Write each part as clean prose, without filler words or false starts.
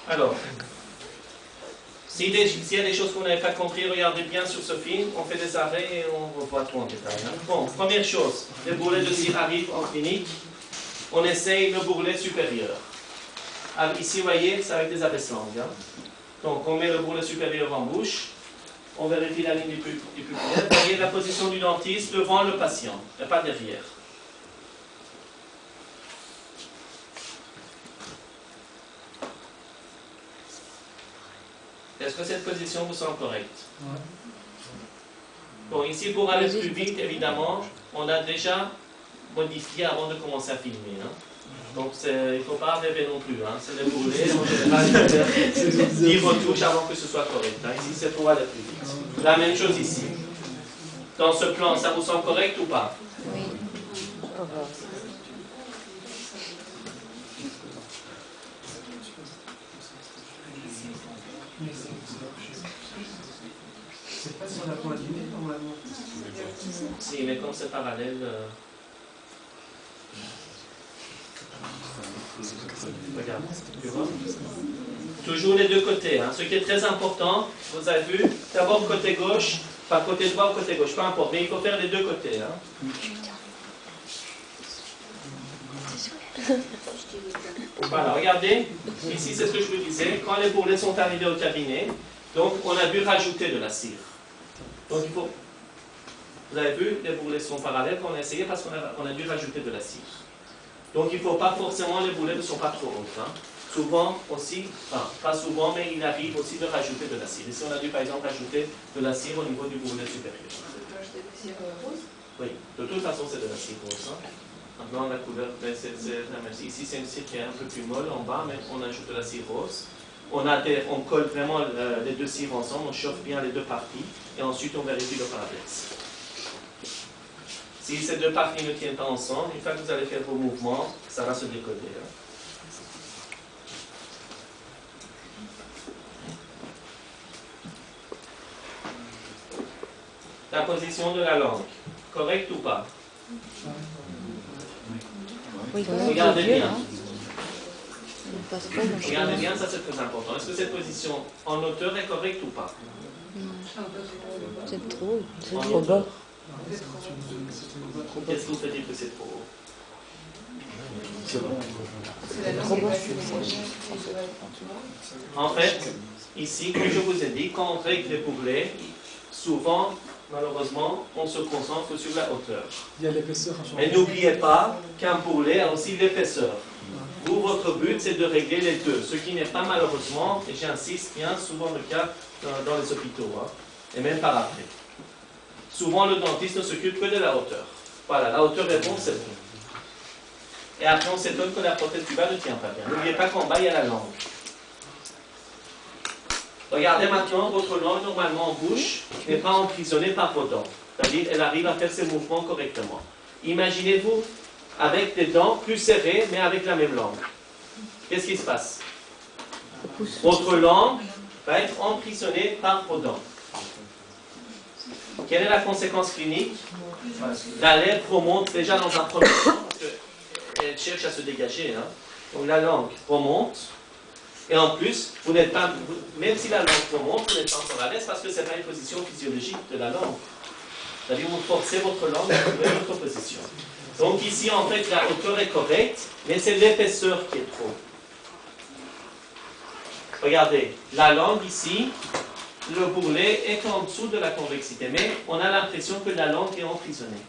Alors, s'il y a des choses qu'on n'avait pas compris, regardez bien sur ce film, on fait des arrêts et on revoit tout en détail. Hein. Bon, première chose, les bourrelets de cire arrivent en clinique, on essaye le bourrelet supérieur. Alors, ici, vous voyez, c'est avec des abaisse-langues. Hein. Donc, on met le bourrelet supérieur en bouche, on vérifie la ligne du pupillaire, vous voyez la position du dentiste devant le patient, il n'y a pas derrière. Est-ce que cette position vous semble correcte? Bon, ici, pour aller plus vite, évidemment, on a déjà modifié avant de commencer à filmer. Hein. Donc, il ne faut pas rêver non plus. Hein. C'est les bourrelets, en général, ils retouchent avant que ce soit correct. Hein. Ici, c'est pour aller plus vite. La même chose ici. Dans ce plan, ça vous semble correct ou pas? Oui. C'est pas sur la pointe du nez, normalement. Si, mais comme c'est parallèle... Regarde, tu vois? Toujours les deux côtés. Hein. Ce qui est très important, vous avez vu, d'abord côté gauche, pas côté droit ou côté gauche, peu importe, mais il faut faire les deux côtés. Hein. Voilà, regardez, ici c'est ce que je vous disais, quand les bourrelets sont arrivés au cabinet, donc on a dû rajouter de la cire. Donc il faut, vous avez vu, les bourrelets sont parallèles quand on a essayé parce qu'on a dû rajouter de la cire. Donc il ne faut pas forcément, les bourrelets ne sont pas trop hautes. Hein. Souvent aussi, enfin pas souvent, mais il arrive aussi de rajouter de la cire. Ici on a dû par exemple rajouter de la cire au niveau du bourrelet supérieur. Rajouter de la cire rose? Oui, de toute façon c'est de la cire rose. Hein. Maintenant, la couleur, c'est la même. Ici, c'est une cire qui est un peu plus molle en bas, mais on ajoute de la cire rose. On colle vraiment les deux cires ensemble, on chauffe bien les deux parties, et ensuite on vérifie le parallaxe. Si ces deux parties ne tiennent pas ensemble, une fois que vous allez faire vos mouvements, ça va se décoller. Hein. La position de la langue, correcte ou pas? Oui, regardez bien. Hein. Regardez bien, ça c'est très important. Est-ce que cette position en hauteur est correcte ou pas? C'est trop. C'est En trop hauteur. bas. Qu'est-ce que vous faites dire que c'est trop haut? C'est la langue est passée En fait, ici, comme je vous ai dit, quand on règle les bourrelets, souvent, malheureusement, on se concentre sur la hauteur. Il y a l'épaisseur. Mais n'oubliez pas qu'un bourrelet a aussi l'épaisseur. Vous, votre but, c'est de régler les deux, ce qui n'est pas malheureusement, et j'insiste bien, souvent le cas dans les hôpitaux, hein, et même par après. Souvent, le dentiste ne s'occupe que de la hauteur. Voilà, la hauteur est bon, c'est bon. Et après, on s'étonne que la prothèse du bas ne tient pas bien. N'oubliez pas qu'en bas, il y a la langue. Regardez maintenant, votre langue, normalement en bouche, n'est pas emprisonnée par vos dents. C'est-à-dire, elle arrive à faire ses mouvements correctement. Imaginez-vous avec des dents plus serrées, mais avec la même langue. Qu'est-ce qui se passe? Votre langue va être emprisonnée par vos dents. Quelle est la conséquence clinique? La lèvre remonte déjà dans un premier temps, parce qu'elle cherche à se dégager. Hein. Donc la langue remonte, et en plus, vous n'êtes pas, même si la langue remonte, vous n'êtes pas encore à l'aise parce que ce n'est pas une position physiologique de la langue. C'est-à-dire vous forcez votre langue à trouver votre position. Donc ici, en fait, la hauteur est correcte, mais c'est l'épaisseur qui est trop. Regardez, la langue ici, le bourrelet est en dessous de la convexité, mais on a l'impression que la langue est emprisonnée.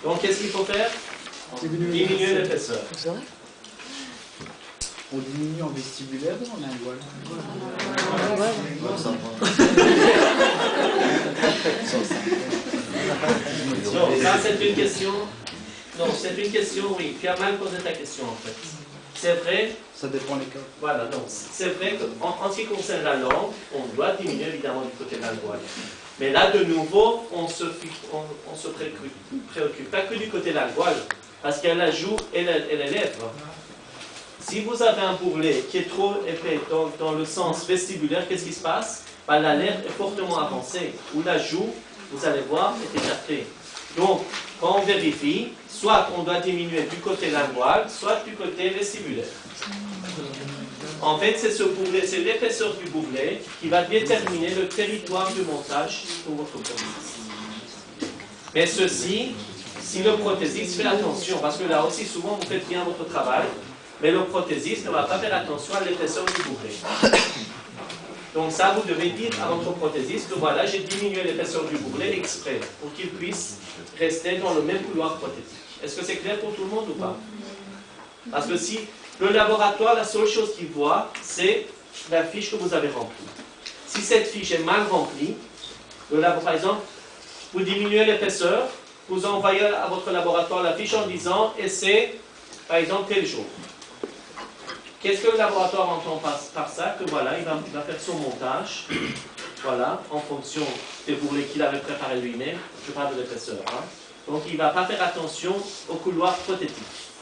Donc qu'est-ce qu'il faut faire? Diminuer l'épaisseur. On diminue en vestibulaire ou en lingual? Non, ça c'est une question. Non, c'est une question, oui. Tu as mal posé ta question en fait. C'est vrai. Ça dépend les cas. Voilà, donc c'est vrai qu'en ce qui concerne la langue, on doit diminuer évidemment du côté lingual. Mais là, de nouveau, on se préoccupe pas que du côté lingual, parce qu'il y a la joue et les lèvres. Si vous avez un bourrelet qui est trop épais dans le sens vestibulaire, qu'est-ce qui se passe? Ben, la lèvre est fortement avancée, ou la joue, vous allez voir, est écartée. Donc, quand on vérifie, soit on doit diminuer du côté lingual, soit du côté vestibulaire. En fait, c'est l'épaisseur du bourrelet qui va déterminer le territoire de montage pour votre prothésiste. Mais ceci, si le prothésiste fait attention, parce que là aussi, souvent, vous faites bien votre travail, mais le prothésiste ne va pas faire attention à l'épaisseur du bourrelet. Donc ça, vous devez dire à votre prothésiste que voilà, j'ai diminué l'épaisseur du bourrelet exprès, pour qu'il puisse rester dans le même couloir prothétique. Est-ce que c'est clair pour tout le monde ou pas? Parce que si le laboratoire, la seule chose qu'il voit, c'est la fiche que vous avez remplie. Si cette fiche est mal remplie, par exemple, vous diminuez l'épaisseur, vous envoyez à votre laboratoire la fiche en disant « et c'est, par exemple, tel jour ». Qu'est-ce que le laboratoire entend par ça? Que voilà, il va faire son montage, voilà, en fonction des bourrelets qu'il avait préparés lui-même. Je parle de l'épaisseur. Hein. Donc, il ne va pas faire attention au couloir prothétique.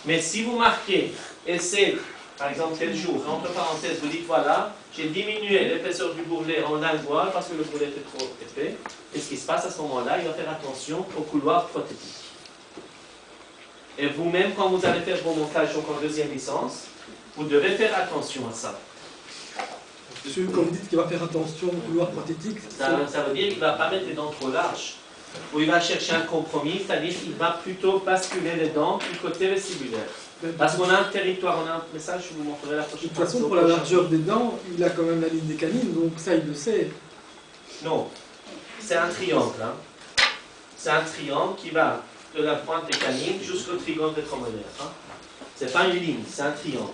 Mais si vous marquez, et c'est, par exemple, tel jour, entre parenthèses, vous dites, voilà, j'ai diminué l'épaisseur du bourrelet en lingual parce que le bourrelet était trop épais. Qu'est-ce qui se passe à ce moment-là? Il va faire attention au couloir prothétique. Et vous-même, quand vous allez faire vos montages en deuxième licence, vous devez faire attention à ça. Quand vous dites qu'il va faire attention au couloir prothétique, Ça veut dire qu'il ne va pas mettre les dents trop larges. Ou il va chercher un compromis, c'est-à-dire qu'il va plutôt basculer les dents du côté vestibulaire. Parce qu'on a un territoire, on a un message, je vous montrerai la prochaine fois. De toute façon, pour la largeur des dents, il a quand même la ligne des canines, donc ça, il le sait. Non, c'est un triangle. Hein. C'est un triangle qui va de la pointe des canines jusqu'au trigone rétromolaire. Hein. Ce n'est pas une ligne, c'est un triangle.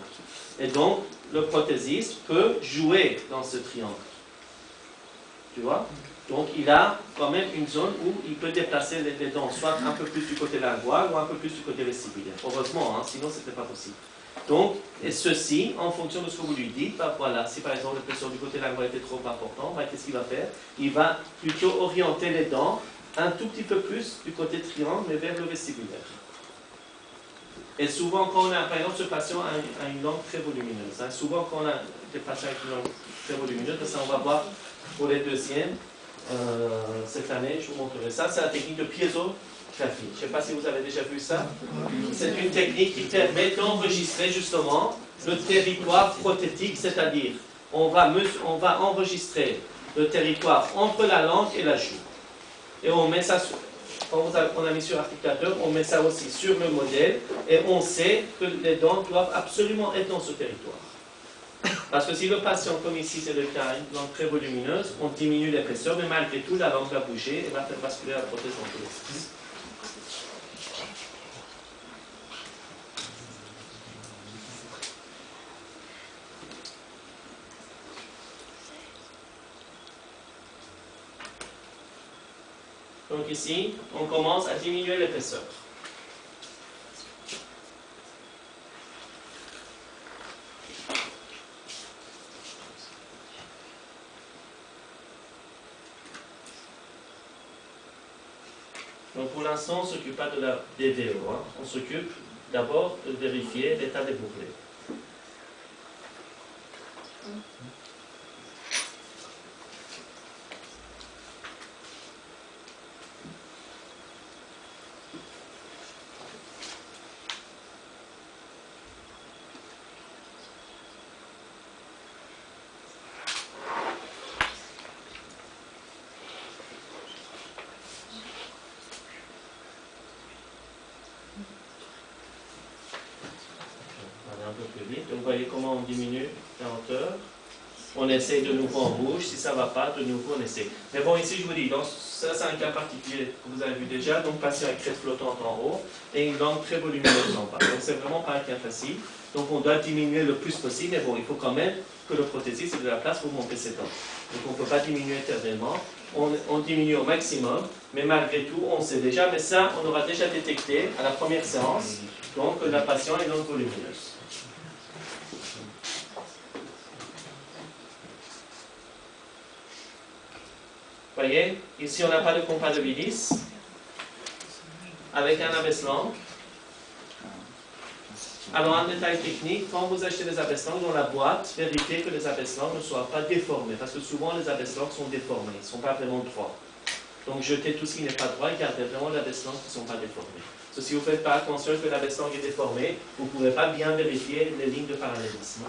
Et donc, le prothésiste peut jouer dans ce triangle. Tu vois? Donc, il a quand même une zone où il peut déplacer les dents, soit un peu plus du côté lingual ou un peu plus du côté vestibulaire. Heureusement, hein, sinon, ce n'était pas possible. Donc, et ceci, en fonction de ce que vous lui dites, bah voilà, si par exemple l'épaisseur du côté lingual était trop important, bah, qu'est-ce qu'il va faire? Il va plutôt orienter les dents un tout petit peu plus du côté triangle, mais vers le vestibulaire. Et souvent, quand on a, par exemple, ce patient a une langue très volumineuse. Hein, souvent, quand on a des patients avec une langue très volumineuse, ça on va voir pour les deuxièmes, cette année, je vous montrerai ça, c'est la technique de piezographie. Je ne sais pas si vous avez déjà vu ça. C'est une technique qui permet d'enregistrer justement le territoire prothétique, c'est-à-dire on va enregistrer le territoire entre la langue et la joue. Et on met ça sur, quand on a mis sur l'articulateur, on met ça aussi sur le modèle et on sait que les dents doivent absolument être dans ce territoire. Parce que si le patient, comme ici c'est le cas, une langue très volumineuse, on diminue l'épaisseur, mais malgré tout, la langue va bouger et va faire basculer la prothèse dans tous les sens. Donc ici, on commence à diminuer l'épaisseur. Donc pour l'instant, on ne s'occupe pas des VO. Hein. On s'occupe d'abord de vérifier l'état des bourrelets. Donc vous voyez comment on diminue la hauteur. On essaye de nouveau en rouge. Si ça ne va pas, de nouveau on essaie. Mais bon, ici je vous dis, donc, ça c'est un cas particulier que vous avez vu déjà. Donc patient avec crête flottante en haut et une langue très volumineuse en bas. Donc c'est vraiment pas un cas facile. Donc on doit diminuer le plus possible. Mais bon, il faut quand même que le prothésiste ait de la place pour monter ses dents. Donc on ne peut pas diminuer éternellement. On diminue au maximum. Mais malgré tout, on sait déjà. Mais ça, on aura déjà détecté à la première séance. Donc la patiente est langue volumineuse. Vous voyez, ici on n'a pas de compatibilis avec un abaisse-langue. Alors, un détail technique, quand vous achetez des abaisse-langues dans la boîte, vérifiez que les abaisse-langues ne soient pas déformés, parce que souvent les abaisse-langues sont déformés, ils ne sont pas vraiment droits. Donc jetez tout ce qui n'est pas droit et gardez vraiment l'abaisse-langue qui ne sont pas déformées. Si vous ne faites pas attention que l'abaisse-langue est déformée, vous ne pourrez pas bien vérifier les lignes de parallélisme.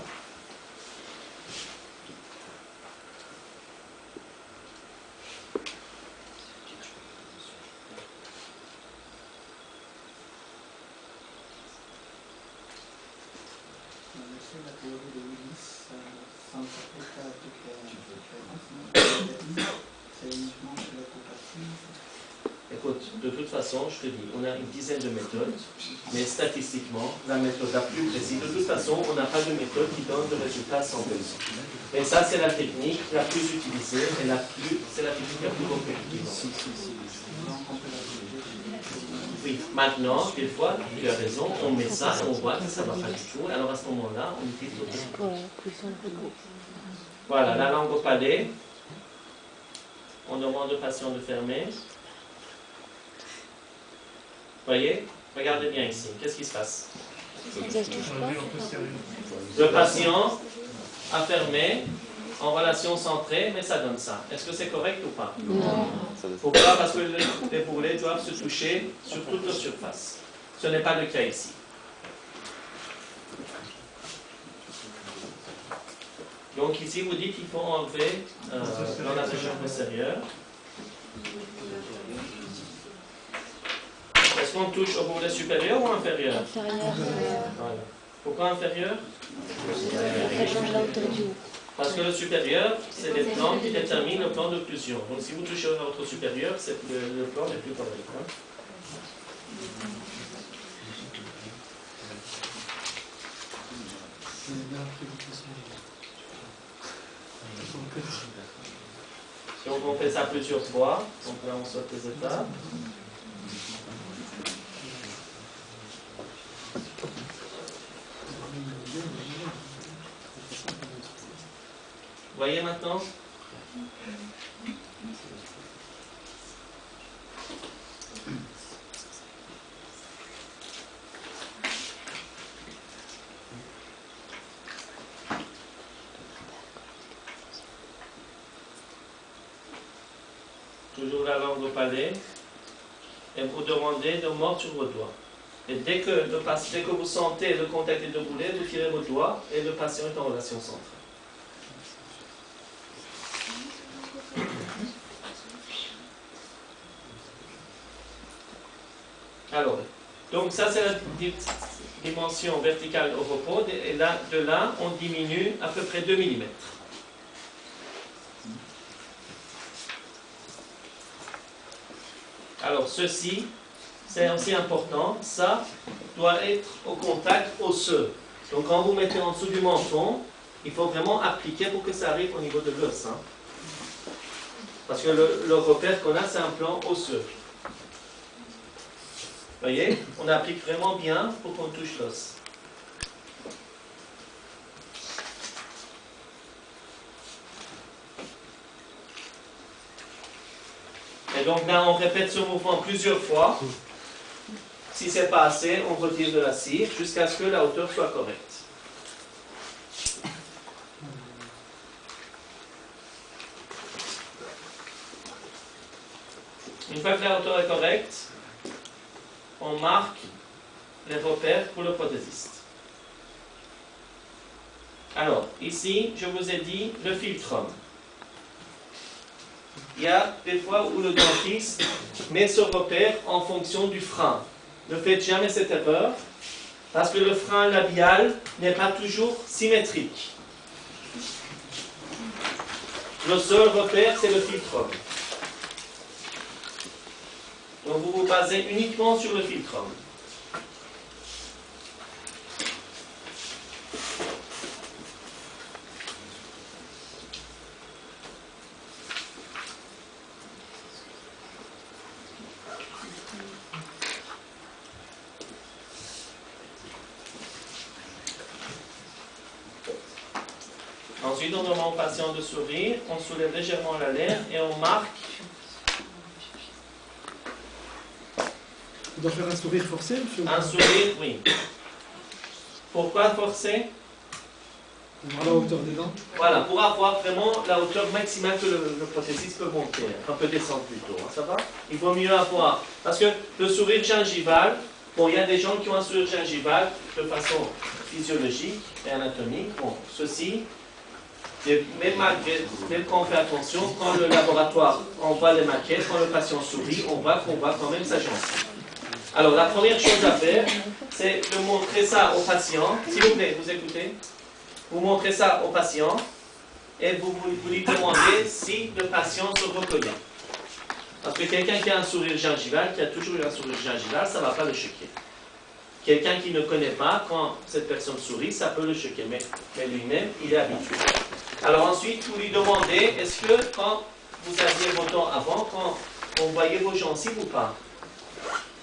La théorie de Willis, sans s'appliquer à toutes les c'est uniquement chez la coopérative. Écoute, de toute façon, je te dis, on a une dizaine de méthodes, mais statistiquement, la méthode la plus précise, de toute façon, on n'a pas de méthode qui donne de résultats 100%. Et ça, c'est la technique la plus utilisée et c'est la technique la plus reproductive. Oui, maintenant, des fois, tu as raison, on met ça et on voit que ça ne va pas du tout. Alors à ce moment-là, on utilise l'autre. Voilà, la langue au palais. On demande au patient de fermer. Voyez? Regardez bien ici. Qu'est-ce qui se passe? Le patient a fermé en relation centrée, mais ça donne ça. Est-ce que c'est correct ou pas? Non. Pourquoi? Parce que les bourrelets doivent se toucher sur toute leur surface. Ce n'est pas le cas ici. Donc ici, vous dites qu'il faut enlever dans la région postérieure. Est-ce qu'on touche au bourrelet supérieur ou inférieur? Inférieur. Voilà. Pourquoi inférieur? Elle change la hauteur du haut. Parce que le supérieur, c'est les plans qui déterminent le plan d'occlusion. Donc si vous touchez au nôtre supérieur, c'est le plan le plus correct. Hein? Donc on fait ça plusieurs fois. Donc là on saute les étapes. Voyez maintenant? Toujours la langue au palais. Et vous demandez de mordre sur vos doigts. Et dès que vous sentez le contact des deux boulets, vous tirez vos doigts et le patient est en relation centrale. Alors, donc ça c'est la dimension verticale au repos, et là, de là on diminue à peu près 2 mm. Alors ceci, c'est aussi important, ça doit être au contact osseux. Donc quand vous mettez en dessous du menton, il faut vraiment appliquer pour que ça arrive au niveau de l'os. Hein. Parce que le repère qu'on a, c'est un plan osseux. Vous voyez, on applique vraiment bien pour qu'on touche l'os. Et donc là, on répète ce mouvement plusieurs fois. Si ce n'est pas assez, on retire de la cire jusqu'à ce que la hauteur soit correcte. Une fois que la hauteur est correcte, on marque les repères pour le prothésiste. Alors, ici, je vous ai dit le philtrum. Il y a des fois où le dentiste met ce repère en fonction du frein. Ne faites jamais cette erreur, parce que le frein labial n'est pas toujours symétrique. Le seul repère, c'est le philtrum. Donc vous vous basez uniquement sur le philtrum. Ensuite, on demande au patient de sourire, on soulève légèrement la lèvre et on marque. On doit faire un sourire forcé, monsieur? Un sourire, oui. Pourquoi forcer? On voit la hauteur des dents. Voilà, pour avoir vraiment la hauteur maximale que le prothésiste peut monter. On peut descendre plutôt, hein, ça va? Il vaut mieux avoir. Parce que le sourire gingival, bon, il y a des gens qui ont un sourire gingival de façon physiologique et anatomique. Bon, ceci, même quand on fait attention, quand le laboratoire envoie les maquettes, quand le patient sourit, on voit qu'on voit quand même sa gencive. Alors, la première chose à faire, c'est de montrer ça au patient. S'il vous plaît, vous écoutez? Vous montrez ça au patient et vous lui demandez si le patient se reconnaît. Parce que quelqu'un qui a un sourire gingival, qui a toujours eu un sourire gingival, ça ne va pas le choquer. Quelqu'un qui ne connaît pas, quand cette personne sourit, ça peut le choquer, mais lui-même, il est habitué. Alors ensuite, vous lui demandez, est-ce que quand vous aviez vos dents avant, quand on voyait vos gencives ou pas?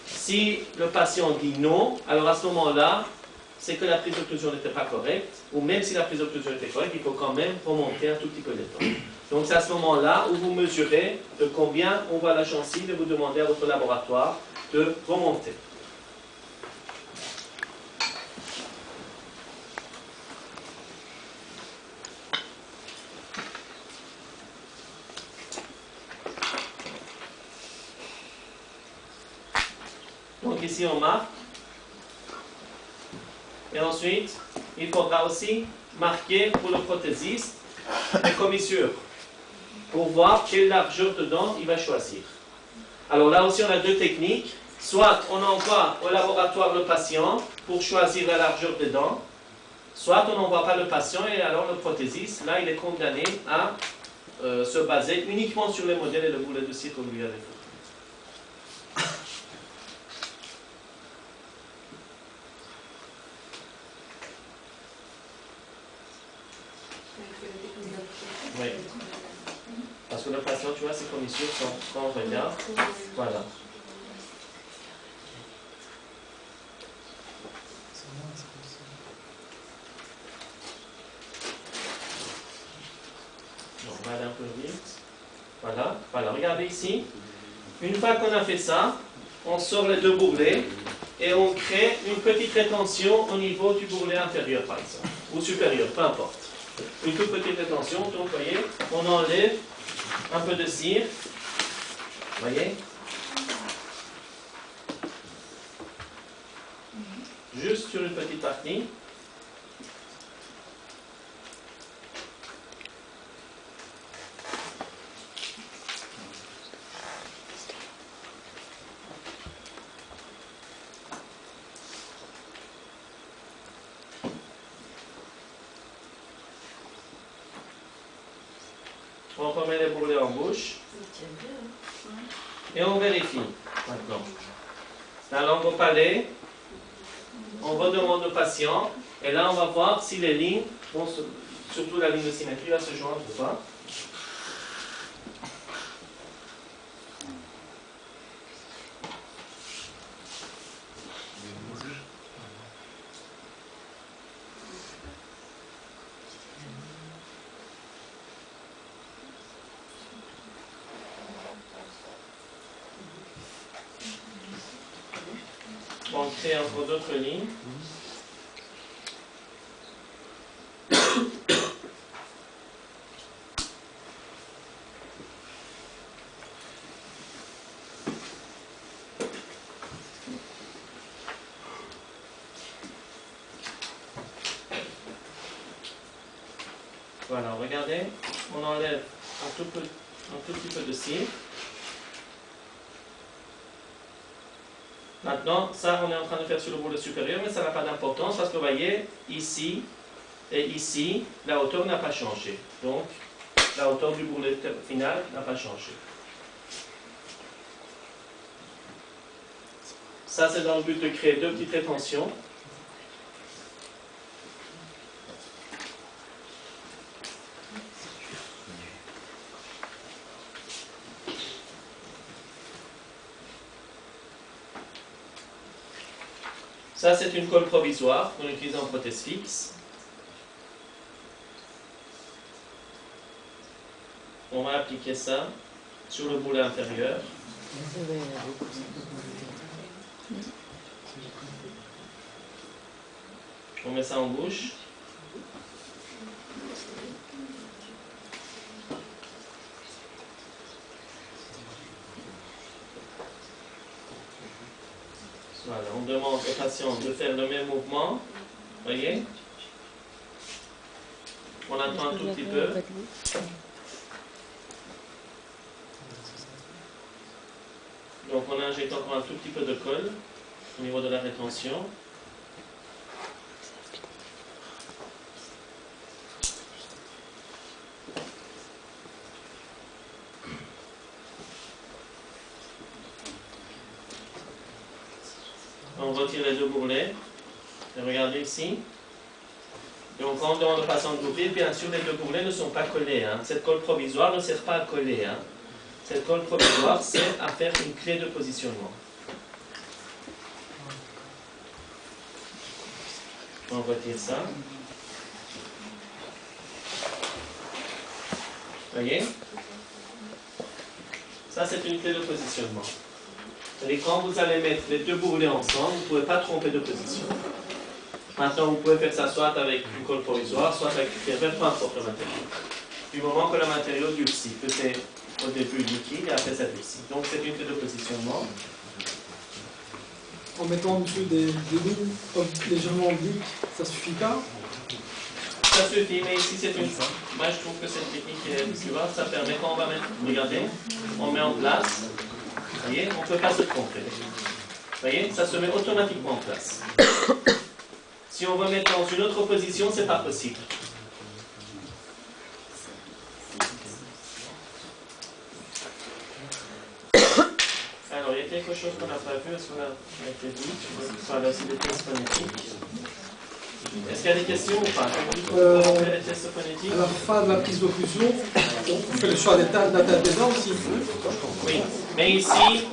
Si le patient dit non, alors à ce moment-là, c'est que la prise d'occlusion n'était pas correcte, ou même si la prise d'occlusion était correcte, il faut quand même remonter un tout petit peu les dents. Donc c'est à ce moment-là où vous mesurez de combien on voit la gencive et vous demandez à votre laboratoire de remonter. Donc ici on marque. Et ensuite, il faudra aussi marquer pour le prothésiste les commissures pour voir quelle largeur de dents il va choisir. Alors là aussi, on a deux techniques. Soit on envoie au laboratoire le patient pour choisir la largeur des dents, soit on n'envoie pas le patient et alors le prothésiste, là, il est condamné à se baser uniquement sur les modèles et le boulet de cire qu'on lui avait fait. Oui. Parce que le patient, tu vois, ses commissures sont, quand on regarde, voilà. On va aller un peu vite. Voilà, voilà, regardez ici. Une fois qu'on a fait ça, on sort les deux bourrelets et on crée une petite rétention au niveau du bourrelet inférieur, par exemple, ou supérieur, peu importe. Une toute petite rétention, donc vous voyez, on enlève un peu de cire, vous voyez, juste sur une petite partie. On remet les bourrelets en bouche. Et on vérifie maintenant. La langue au palais. On redemande au patient. Et là, on va voir si les lignes, surtout la ligne de symétrie, va se joindre ou pas. On crée entre d'autres lignes. Voilà, regardez, on enlève un tout petit peu de cire. Maintenant, ça, on est en train de faire sur le bourrelet supérieur, mais ça n'a pas d'importance parce que vous voyez, ici et ici, la hauteur n'a pas changé. Donc, la hauteur du bourrelet final n'a pas changé. Ça, c'est dans le but de créer deux petites rétentions. Ça, c'est une colle provisoire qu'on utilise en prothèse fixe. On va appliquer ça sur le bourrelet inférieur. On met ça en bouche. Voilà, on demande au patient de faire le même mouvement. Voyez? On attend un tout petit peu. Donc on injecte encore un tout petit peu de colle au niveau de la rétention. On retire les deux bourrelets. Et regardez ici. Donc quand on demande au patient de l'ouvrir, bien sûr les deux bourrelets ne sont pas collés. Hein. Cette colle provisoire ne sert pas à coller. Hein. Cette colle provisoire sert à faire une clé de positionnement. On retire ça. Voyez? Ça c'est une clé de positionnement. Et quand vous allez mettre les deux bourrelets ensemble, vous ne pouvez pas tromper de position. Maintenant, vous pouvez faire ça soit avec une colle provisoire, soit avec une pierre, peu importe le matériau. Du moment que le matériau durcit, que c'est au début liquide et après ça durcit. Donc c'est une clé de positionnement. En mettant dessus des lignes légèrement obliques, ça suffit pas? Ça suffit, mais ici c'est une... Moi je trouve que cette technique est suivante, ça permet quand on va mettre... Regardez, on met en place. Vous voyez, on ne peut pas se tromper. Vous voyez, ça se met automatiquement en place. Si on veut mettre dans une autre position, ce n'est pas possible. Alors, il y a quelque chose qu'on n'a pas vu, est-ce qu'on a été dit? On parle aussi des tests phonétiques. Est-ce qu'il y a des questions ou pas? On fait les tests phonétiques? À la fin de la prise d'occlusion, on fait le choix de la tête des dents aussi. Oui, mais ici,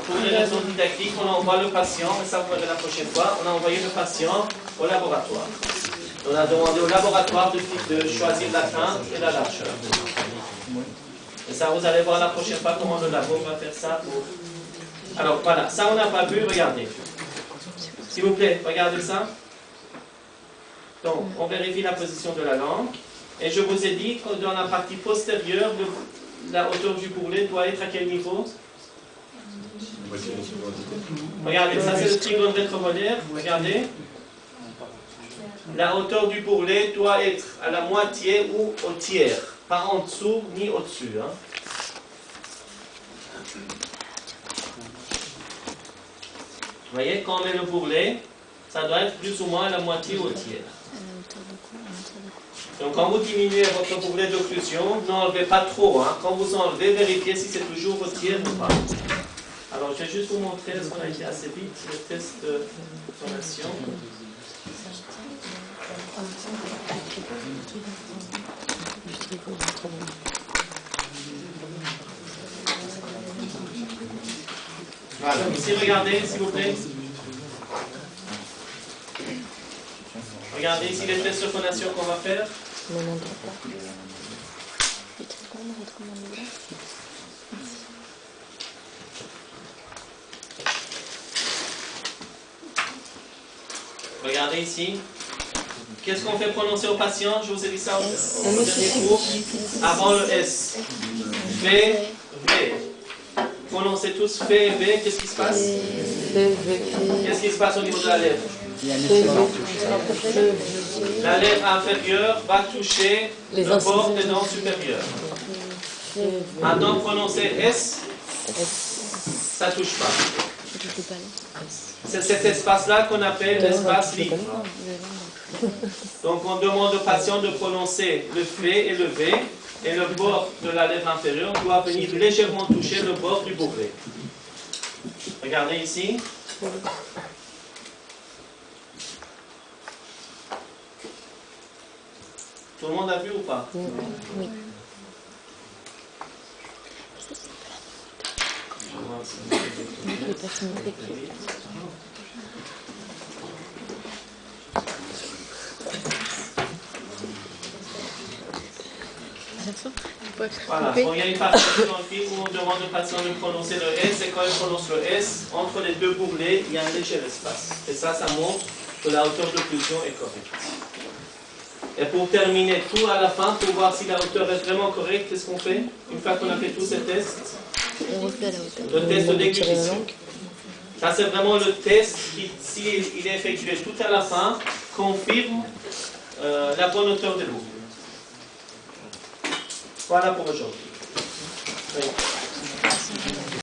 pour des raisons didactiques, on envoie le patient, et ça vous verrez la prochaine fois, on a envoyé le patient au laboratoire. On a demandé au laboratoire de choisir la teinte et la largeur. Et ça, vous allez voir la prochaine fois comment le labo va faire ça. Alors voilà, ça on n'a pas vu, regardez. S'il vous plaît, regardez ça. Donc, on vérifie la position de la langue. Et je vous ai dit que dans la partie postérieure, la hauteur du bourrelet doit être à quel niveau? Regardez, ça c'est le triglone rétromolaire. Regardez. La hauteur du bourrelet doit être à la moitié ou au tiers. Pas en dessous ni au-dessus. Hein. Vous voyez, quand on met le bourrelet, ça doit être plus ou moins à la moitié ou au tiers. Donc quand vous diminuez votre bourrelet d'occlusion, n'enlevez pas trop. Hein. Quand vous enlevez, vérifiez si c'est toujours au tiers ou pas. Alors je vais juste vous montrer, est-ce qu'on a été assez vite, le test de phonation. Voilà, ici regardez s'il vous plaît. Regardez ici les tests de phonation qu'on va faire. Regardez ici. Qu'est-ce qu'on fait prononcer au patient? Je vous ai dit ça au dernier cours. Avant le S. V, V. Prononcez tous V et V. Qu'est-ce qui se passe? Qu'est-ce qui se passe au niveau de la lèvre? La lèvre inférieure va toucher le bord des dents supérieures. Maintenant, prononcez S. Ça ne touche pas. C'est cet espace-là qu'on appelle l'espace libre. Donc on demande au patient de prononcer le V et le V, et le bord de la lèvre inférieure doit venir légèrement toucher le bord du bourrelet. Regardez ici. Tout le monde a vu ou pas? Oui. Les personnes Voilà, bon, il y a une partie dans le film où on demande au patient de prononcer le S, et quand il prononce le S, entre les deux bourrelets, il y a un léger espace. Et ça montre que la hauteur d'occlusion est correcte. Et pour terminer tout à la fin, pour voir si la hauteur est vraiment correcte, qu'est-ce qu'on fait? Une fois qu'on a fait tous ces tests, On refait à la hauteur. Le test On tire la d'égulation. langue. Ça, c'est vraiment le test qui, s'il est effectué tout à la fin, confirme la bonne hauteur de l'eau. Voilà pour aujourd'hui. Oui.